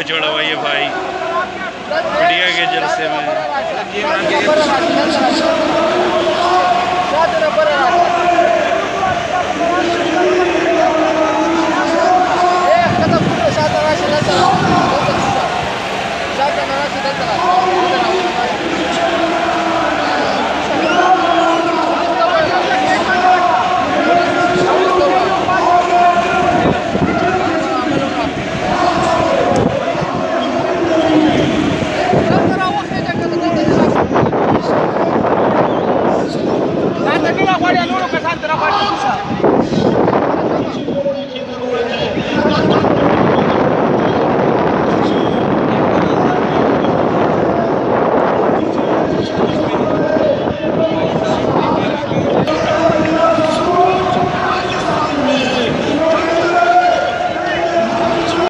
को छोड़ा हुआ ये भाई बढ़िया के जलसे में। kata putus satu rasa